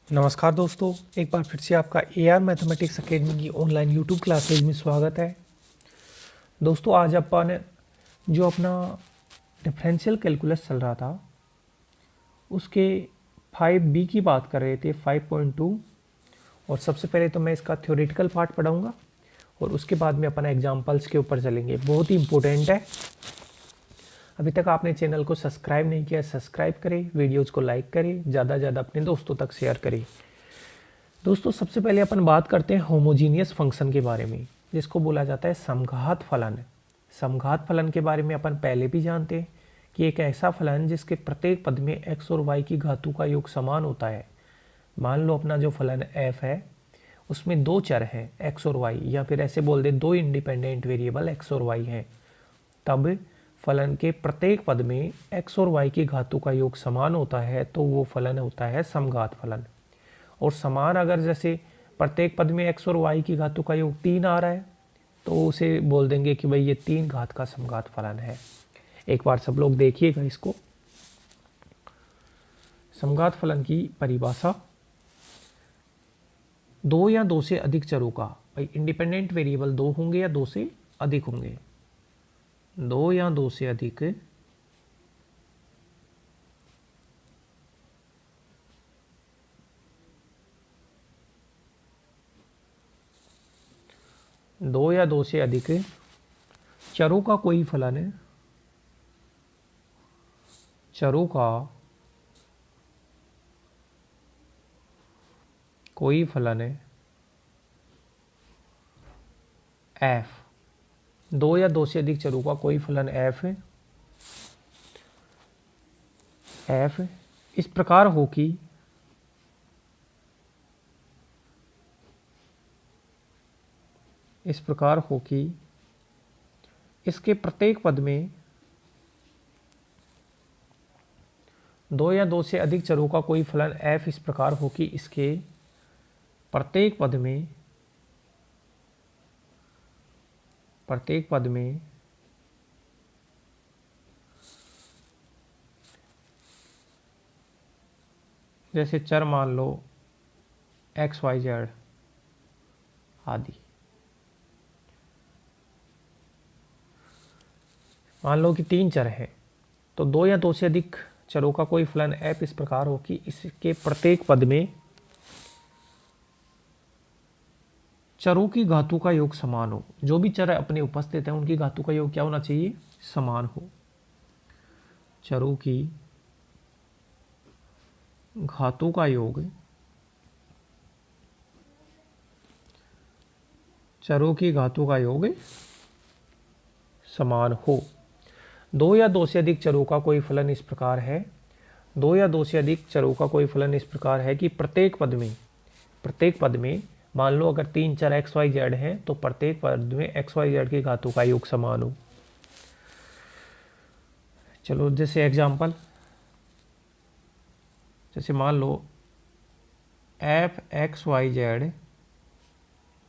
नमस्कार दोस्तों, एक बार फिर से आपका एआर मैथमेटिक्स एकेडमी की ऑनलाइन यूट्यूब क्लासेज में स्वागत है। दोस्तों, आज अपन जो अपना डिफरेंशियल कैलकुलस चल रहा था उसके 5B की बात कर रहे थे, 5.2। और सबसे पहले तो मैं इसका थ्योरेटिकल पार्ट पढ़ाऊंगा और उसके बाद में अपन एग्जाम्पल्स के ऊपर चलेंगे। बहुत ही इंपॉर्टेंट है। अभी तक आपने चैनल को सब्सक्राइब नहीं किया, सब्सक्राइब करें, वीडियोज़ को लाइक करें, ज़्यादा से ज़्यादा अपने दोस्तों तक शेयर करें। दोस्तों, सबसे पहले अपन बात करते हैं होमोजीनियस फंक्शन के बारे में, जिसको बोला जाता है समघात फलन। समघात फलन के बारे में अपन पहले भी जानते हैं कि एक ऐसा फलन जिसके प्रत्येक पद में x और y की घातों का योग समान होता है। मान लो अपना जो फलन f है उसमें दो चर हैं x और y, या फिर ऐसे बोल दे दो इंडिपेंडेंट वेरिएबल x और y हैं। तब फलन के प्रत्येक पद में x और y की घातों का योग समान होता है तो वो फलन होता है समघात फलन। और समान अगर जैसे प्रत्येक पद में x और y की घातों का योग 3 आ रहा है तो उसे बोल देंगे कि भाई ये 3 घात का समघात फलन है। एक बार सब लोग देखिएगा इसको। समघात फलन की परिभाषा, दो या दो से अधिक चरों का, भाई इंडिपेंडेंट वेरिएबल दो होंगे या दो से अधिक होंगे, दो या दो से अधिक दो या दो से अधिक चरों का कोई फलन है, चरों का कोई फलन है f, दो या दो से अधिक चरों का कोई फलन f है, f इस प्रकार हो कि इसके प्रत्येक पद में दो या दो से अधिक चरों का कोई फलन f इस प्रकार हो कि इसके प्रत्येक पद में जैसे चर मान लो x y z आदि, मान लो कि 3 चर हैं तो दो या दो से अधिक चरों का कोई फलन f इस प्रकार हो कि इसके प्रत्येक पद में चरों की घातों का योग समान हो। जो भी चर अपने उपस्थित है उनकी घातों का योग क्या होना चाहिए? समान हो। चरों की घातों का योग समान हो। दो या दो से अधिक चरों का कोई फलन इस प्रकार है, दो या दो से अधिक चरों का कोई फलन इस प्रकार है कि प्रत्येक पद में मान लो अगर 3 चर x y z हैं तो प्रत्येक पद में x y z की घातों का योग समान हो। चलो जैसे एग्जांपल, जैसे मान लो f x y z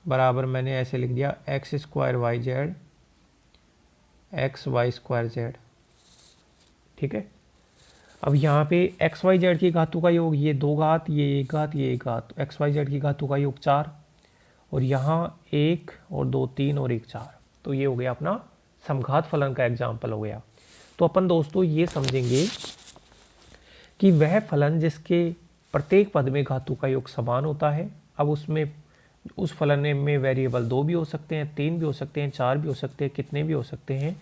बराबर मैंने ऐसे लिख दिया x square y z X Y square Z. ठीक है, अब यहाँ पे एक्स वाई जेड की घातों का योग ये 2 घात, ये 1 घात, ये 1 घात, एक्स वाई जेड की घातों का योग 4, और यहाँ 1 और 2 3 और 1 4। तो ये हो गया अपना समघात फलन का एग्जाम्पल हो गया। तो अपन दोस्तों ये समझेंगे कि वह फलन जिसके प्रत्येक पद में घातों का योग समान होता है। अब उस फलन में वेरिएबल 2 भी हो सकते हैं, 3 भी हो सकते हैं, 4 भी हो सकते हैं, कितने भी हो सकते हैं,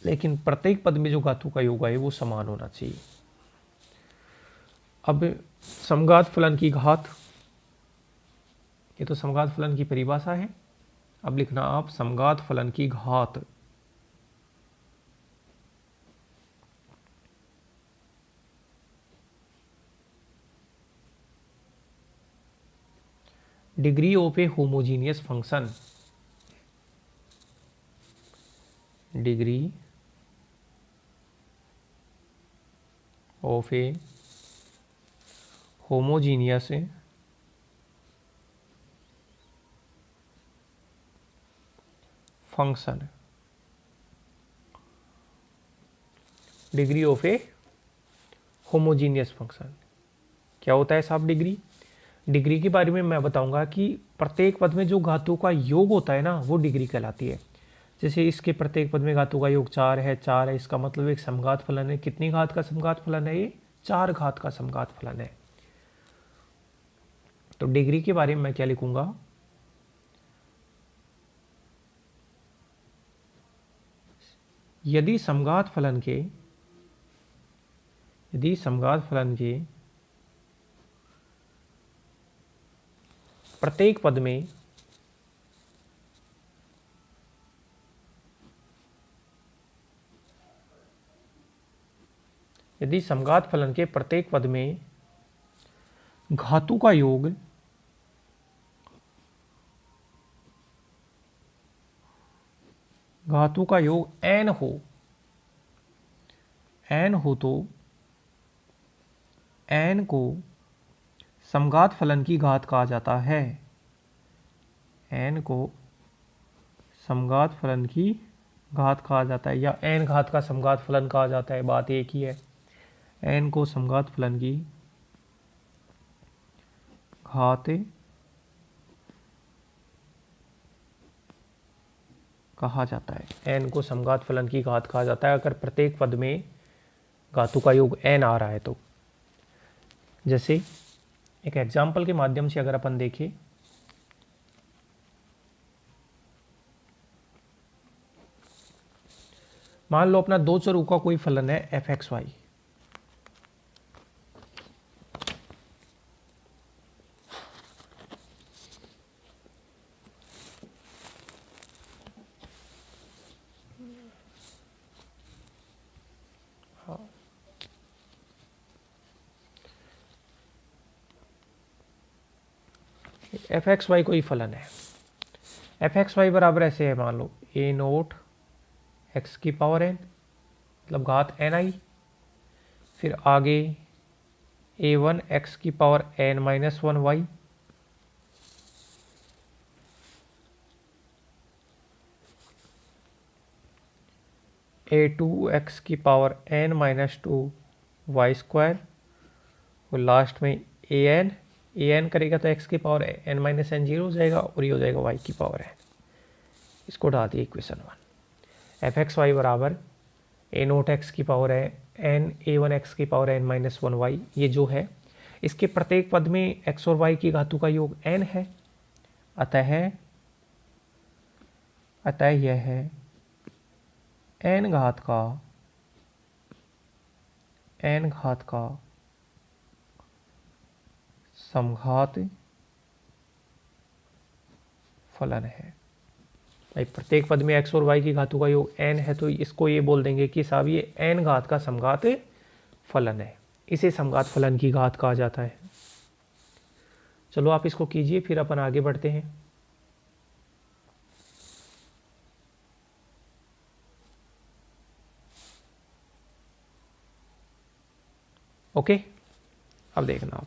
लेकिन प्रत्येक पद में जो घातों का योग है वो समान होना चाहिए। अब समघात फलन की घात, ये तो समघात फलन की परिभाषा है। अब लिखना आप समघात फलन की घात। Degree of A homogeneous function, degree of A homogeneous function, degree of A homogeneous function क्या होता है साहब डिग्री? डिग्री के बारे में मैं बताऊंगा कि प्रत्येक पद में जो घातों का योग होता है ना वो डिग्री कहलाती है। जैसे इसके प्रत्येक पद में घातों का योग 4 है, 4 है, इसका मतलब एक समघात फलन है। कितनी घात का समघात फलन है? ये 4 घात का समघात फलन है। तो डिग्री के बारे में मैं क्या लिखूंगा? यदि समघात फलन के प्रत्येक पद में घातों का योग n हो तो n को समघात फलन की घात कहा जाता है। n को समघात फलन की घात कहा जाता है, या n घात का समघात फलन कहा जाता है, बात एक ही है। n को समघात फलन की घात कहा जाता है। n को समघात फलन की घात कहा जाता है अगर प्रत्येक पद में घातों का योग n आ रहा है तो। जैसे एक एग्जाम्पल के माध्यम से अगर अपन देखें, मान लो अपना दो चरों का कोई फलन है f(x, y). f(x, y) कोई फलन है। f(x, y) बराबर ऐसे है, मान लो a0 x की पावर n, मतलब घात n आई, फिर आगे a1 x की power n-1 y, a2 x की पावर n-2 y स्क्वायर, और लास्ट में an करेगा तो x की पावर n-n 0 हो जाएगा, और ये हो जाएगा y की पावर n। इसको डाल दिए इक्वेशन 1। f(x, y) बराबर a0 x की पावर है n a1 x की पावर n-1 y, ये जो है इसके प्रत्येक पद में x और y की घातों का योग n है। अतः यह है n घात का समघात फलन है। भाई प्रत्येक पद में x और y की घातों का योग n है तो इसको ये बोल देंगे कि साहब ये n घात का समघात फलन है। इसे समघात फलन की घात कहा जाता है। चलो आप इसको कीजिए, फिर अपन आगे बढ़ते हैं। ओके, अब देखना आप,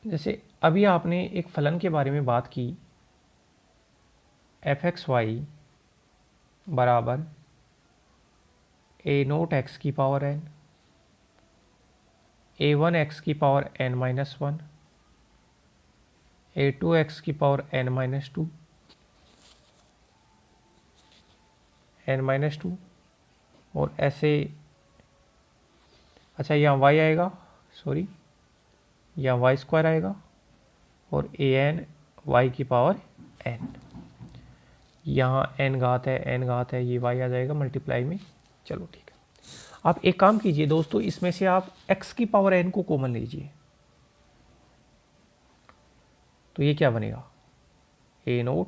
जैसे अभी आपने एक फलन के बारे में बात की, f(x, y) बराबर a0 x की पावर n, a1 x की पावर n-1, a2 x की पावर n-2, और ऐसे, अच्छा यहाँ y आएगा, सॉरी यहाँ y स्क्वायर आएगा, और an y की पावर n, यहाँ n घात है, ये y आ जाएगा मल्टीप्लाई में। चलो ठीक है, आप एक काम कीजिए दोस्तों, इसमें से आप x की पावर n को कॉमन लीजिए, तो ये क्या बनेगा? a0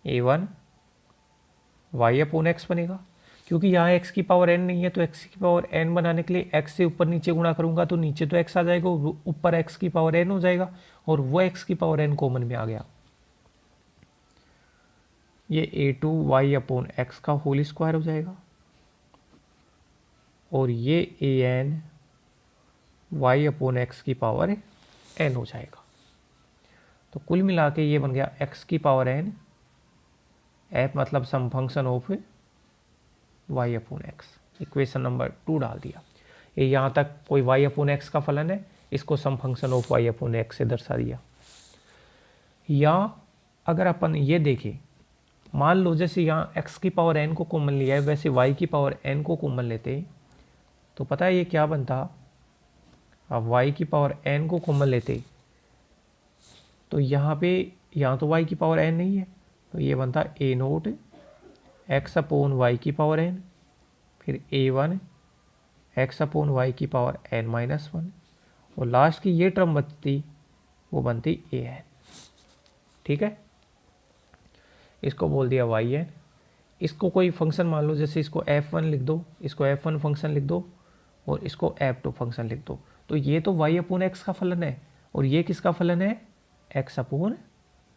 a1 y upon x बनेगा। क्योंकि यहाँ x की पावर n नहीं है तो x की पावर n बनाने के लिए x से ऊपर नीचे गुणा करूंगा तो नीचे तो x आ जाएगा, ऊपर x की पावर n हो जाएगा, और वो x की पावर n कॉमन में आ गया। ये a2 y अपॉन x का होल स्क्वायर हो जाएगा, और ये an वाई अपॉन एक्स की पावर n हो जाएगा। तो कुल मिला के ये बन गया x की पावर n, f मतलब some function of y upon x. Equation number 2 डाल दिया। ये यहाँ तक कोई y अपॉन एक्स का फलन है, इसको some function of y upon x से दर्शा दिया। या अगर अपन ये देखें, मान लो जैसे यहाँ x की पावर n को कॉमन लिया है, वैसे y की पावर n को कॉमन लेते तो पता है ये क्या बनता। अब y की पावर n को कॉमन लेते तो यहाँ तो y की पावर n नहीं है, तो ये बनता a naught x upon Y की पावर n, फिर a1 x अपॉन वाई की पावर n-1, और लास्ट की ये टर्म बचती वो बनती an। ठीक है, इसको बोल दिया yn। इसको कोई फंक्शन मान लो, जैसे इसको f1 लिख दो, इसको f1 फंक्शन लिख दो और इसको f2 फंक्शन लिख दो। तो ये तो y अपॉन एक्स का फलन है और ये किसका फलन है, x अपॉन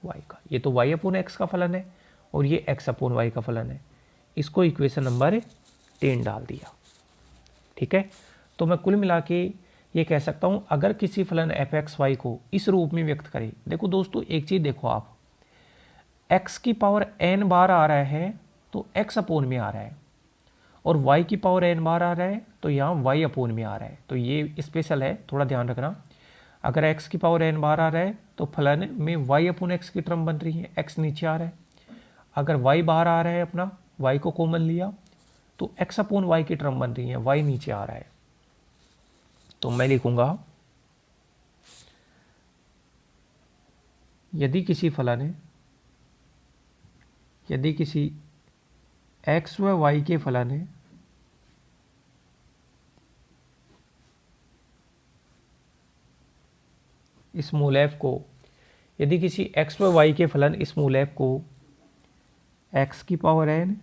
वाई का। ये तो y अपॉन एक्स का फलन है और ये x अपॉन वाई का फलन है। इसको इक्वेशन नंबर 10 डाल दिया। ठीक है, तो मैं कुल मिला के ये कह सकता हूँ, अगर किसी फलन f(x,y) को इस रूप में व्यक्त करें। देखो दोस्तों, एक चीज़ देखो आप, x की पावर n बार आ रहा है तो x अपोन में आ रहा है, और y की पावर n बार आ रहा है तो यहाँ y अपोन में आ रहा है। तो ये स्पेशल है, थोड़ा ध्यान रखना। अगर x की पावर n बार आ रहा है तो फलन में y अपोन x की टर्म बन रही है, x नीचे आ रहा है। अगर y बाहर आ रहा है, अपना y को कॉमन लिया, तो x अपोन y की टर्म बन रही है, y नीचे आ रहा है। तो मैं लिखूंगा, यदि किसी फलन है, यदि किसी x व y के फलन है स्मॉल f को, यदि किसी x व y के फलन स्मॉल f को x की power n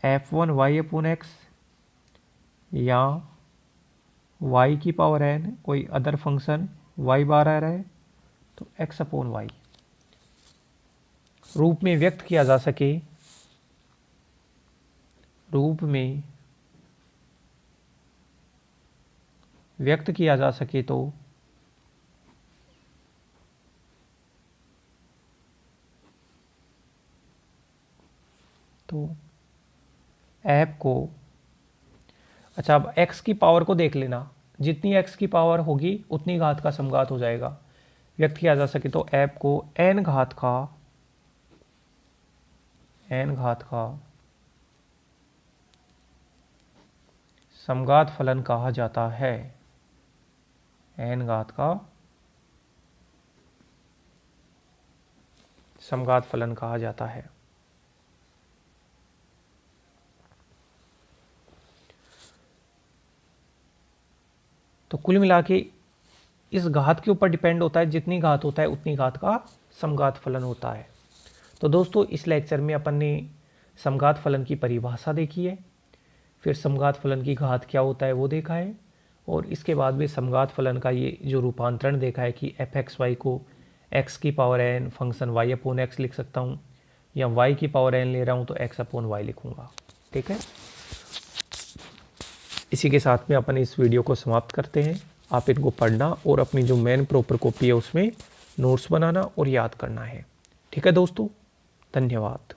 f1 y upon x या y की पावर n कोई अदर फंक्शन y बार आ रहा है, तो x अपोन वाई रूप में व्यक्त किया जा सके, रूप में व्यक्त किया जा सके, तो ऐप को, अच्छा अब x की पावर को देख लेना, जितनी x की पावर होगी उतनी घात का समघात हो जाएगा। व्यक्त किया जा सके तो ऐप को n घात का समघात फलन कहा जाता है, n घात का समघात फलन कहा जाता है। तो कुल मिला के इस घात के ऊपर डिपेंड होता है, जितनी घात होता है उतनी घात का समघात फलन होता है। तो दोस्तों, इस लेक्चर में अपन ने समघात फलन की परिभाषा देखी है, फिर समघात फलन की घात क्या होता है वो देखा है, और इसके बाद भी समघात फलन का ये जो रूपांतरण देखा है कि f(x,y) को x की power n function y upon x लिख सकता हूँ, या y की पावर n ले रहा हूँ तो x अपोन y लिखूँगा। ठीक है, इसी के साथ में अपन इस वीडियो को समाप्त करते हैं। आप इनको पढ़ना और अपनी जो मेन प्रॉपर कॉपी है उसमें नोट्स बनाना और याद करना है। ठीक है दोस्तों, धन्यवाद।